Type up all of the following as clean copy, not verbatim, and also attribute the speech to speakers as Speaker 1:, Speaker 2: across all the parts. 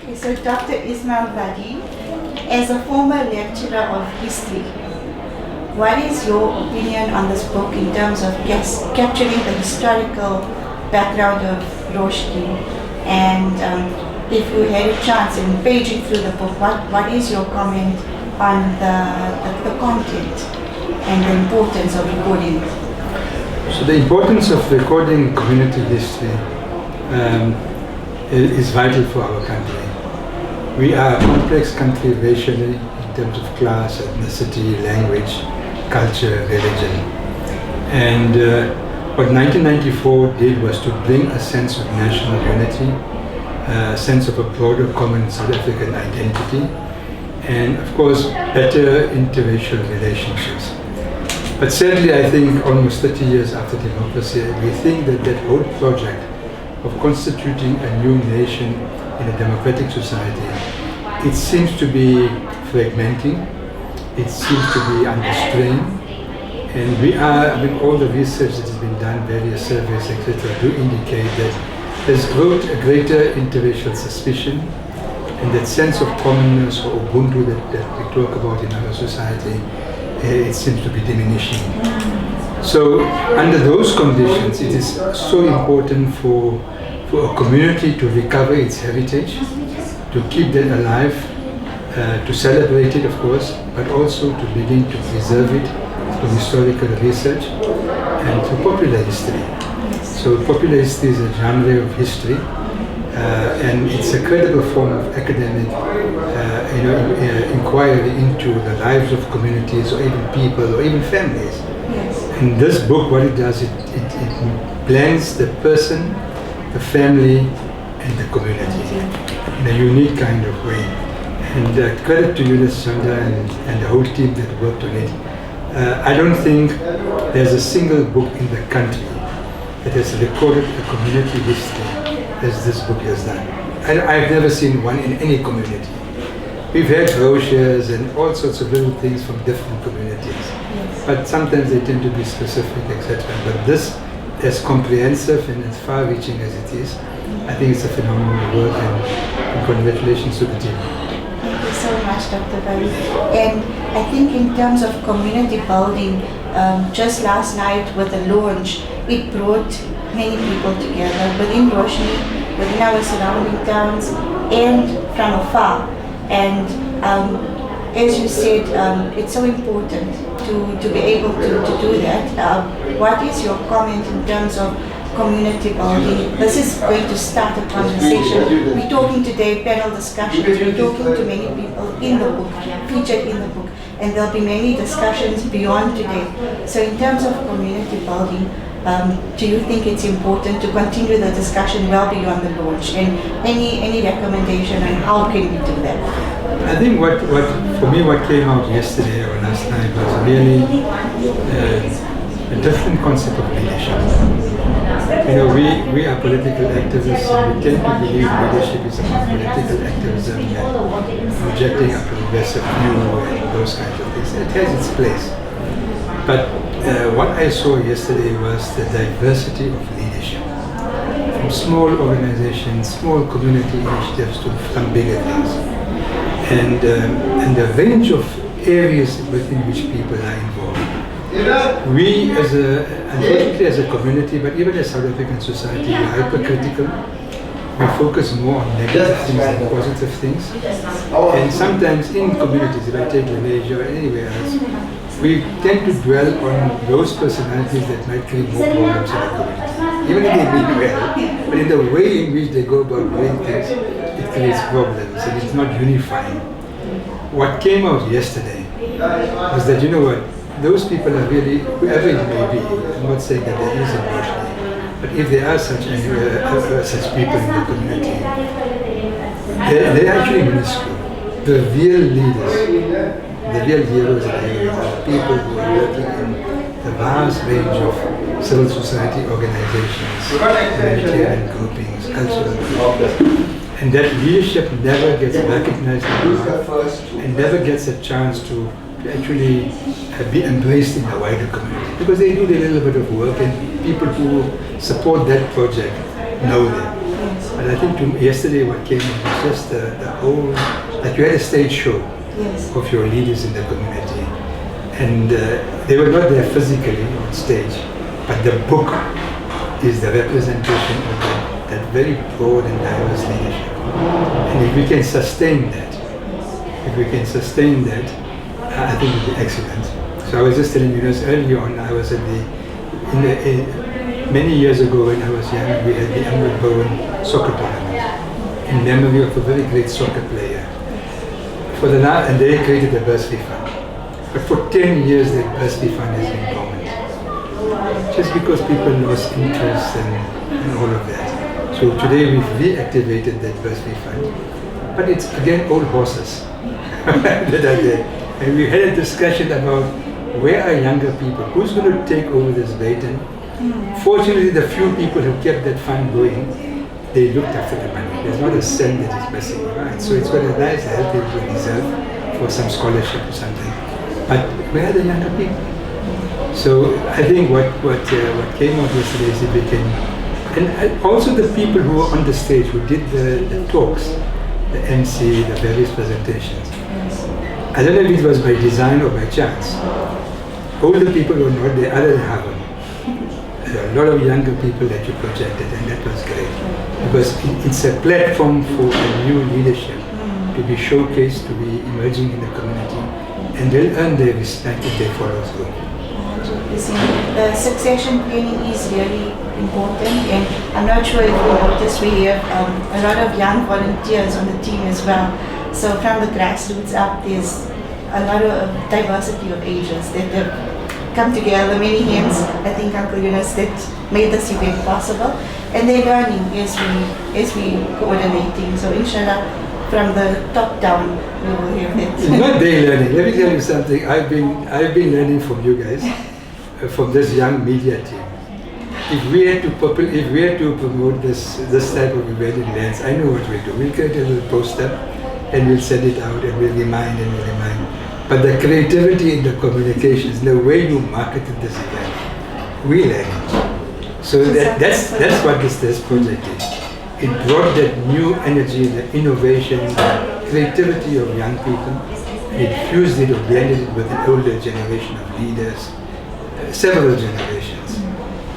Speaker 1: Okay, so Dr. Ismail Vadi, as a former lecturer of history, what is your opinion on this book in terms of capturing the historical background of Roshnee? And if you had a chance in paging through the book, what is your comment on the content and the importance of recording it?
Speaker 2: So the importance of recording community history is vital for our country. We are a complex country racially in terms of class, ethnicity, language, culture, religion. And what 1994 did was to bring a sense of national unity, a sense of a broader common South African identity, and of course better interracial relationships. But sadly, I think almost 30 years after democracy, we think that that whole project of constituting a new nation in a democratic society, it seems to be fragmenting, it seems to be under strain, and all the research that has been done, various surveys, etc., do indicate that there's a greater interracial suspicion, and that sense of commonness or Ubuntu that we talk about in our society, it seems to be diminishing. So under those conditions, it is so important for a community to recover its heritage, to keep that alive, to celebrate it, of course, but also to begin to preserve it through historical research and through popular history. So popular history is a genre of history, and it's a credible form of academic inquiry into the lives of communities or even people or even families.
Speaker 1: Yes.
Speaker 2: And this book, what it does, it blends the person, the family, and the community in a unique kind of way. And credit to Eunice Chanda and the whole team that worked on it. I don't think there's a single book in the country that has recorded a community history as this book has done. I've never seen one in any community. We've had brochures and all sorts of little things from different communities,
Speaker 1: Yes.
Speaker 2: but sometimes they tend to be specific, etc. But this, as comprehensive and as far-reaching as it is, I think it's a phenomenal work, and congratulations to the team.
Speaker 1: Thank you so much, Dr. Vadi. And I think in terms of community building, just last night with the launch, it brought many people together within Roshnee, within our surrounding towns, and from afar. And as you said, it's so important to be able to do that. What is your comment in terms of community building? This is going to start a conversation. We're talking today, panel discussions. We're talking to many people in the book, featured in the book, and there'll be many discussions beyond today. So in terms of community building, do you think it's important to continue the discussion well beyond the launch? And any recommendation on how can we do that?
Speaker 2: I think what for me what came out yesterday or last night was really a different concept of leadership. You know, we are political activists, and we tend to believe leadership is about political activism and projecting a progressive view and those kinds of things. It has its place. But what I saw yesterday was the diversity of leadership. From small organizations, small community initiatives to some bigger things. And the range of areas within which people are involved. We, unfortunately as a community, but even as South African society, are hypercritical. We focus more on negative things than positive things. And sometimes in communities, if I take Malaysia or anywhere else, we tend to dwell on those personalities that might create more problems in the community. Even if they mean well, but in the way in which they go about doing things, it creates problems and it's not unifying. What came out yesterday was that, you know what, those people are really, whoever it may be, I'm not saying that there is a Roshnee, but if there are such people in the community, they're actually minuscule. The real leaders, the real heroes and heroines are the people who are working in the vast range of civil society organizations, humanitarian groupings, cultural groupings. And that leadership never gets recognized and never gets a chance to actually be embraced in the wider community. Because they do their little bit of work and people who support that project know them.
Speaker 1: Yes.
Speaker 2: But I think yesterday what came out was just the whole, like you had a stage show
Speaker 1: Yes.
Speaker 2: of your leaders in the community. And they were not there physically on stage, but the book is the representation of that very broad and diverse leadership. And if we can sustain that, I think it will be excellent. So I was just telling you this earlier on, I was at many years ago when I was young, we had the Amrit Bowen soccer tournament in memory of a very great soccer player. And they created a bursary fund. But for 10 years that bursary fund has been dormant. Just because people lost interest and all of that. So today we've reactivated that bursary fund. But it's again old horses that are there. And we had a discussion about where are younger people? Who's going to take over this baton? Fortunately, the few people who kept that fund going, they looked after the money. There's not a cent that is missing, right? So it's got a nice, healthy reserve for some scholarship or something. But where are the younger people? So I think what came out yesterday is if we can, and also the people who were on the stage who did the talks, the MC, the various presentations. I don't know if it was by design or by chance. Older people were not there, other than Harun. A lot of younger people that you projected, and that was great. Because it's a platform for a new leadership to be showcased, to be emerging in the community, and they'll earn their respect if they follow through.
Speaker 1: The succession planning is really important, and I'm not sure if you noticed, we have a lot of young volunteers on the team as well. So from the grassroots up, there's a lot of diversity of ages that have come together, many hands, I think Uncle Yunus, that made this event possible. And they're learning as we coordinating. So inshallah, from the top down, we will hear that.
Speaker 2: It's not they learning. Let me tell you something. I've been learning from you guys, from this young media team. If we had to promote this type of event in Lens, I know what we'll do. We'll create a little poster and we'll send it out and we'll remind and we'll remind. But the creativity in the communications, the way you marketed this event, we learn it. So that's what this project is. It brought that new energy, the innovation, the creativity of young people. It fused it or blended it with an older generation of leaders, several generations.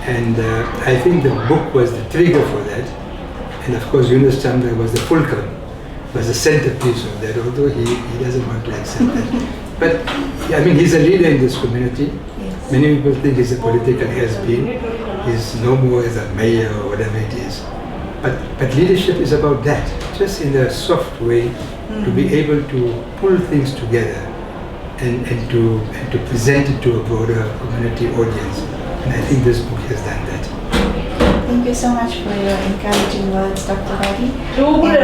Speaker 2: And I think the book was the trigger for that. And of course, Yunus Chandra was the fulcrum, was the centerpiece of that, although he doesn't want to accept that. But I mean, he's a leader in this community.
Speaker 1: Yes.
Speaker 2: Many people think he's a political has-been. He's no more as a mayor or whatever it is. But leadership is about that, just in a soft way, to be able to pull things together and to present it to a broader community audience. And I think this book has done that.
Speaker 1: Thank you so much for your encouraging words, Dr. Vadi.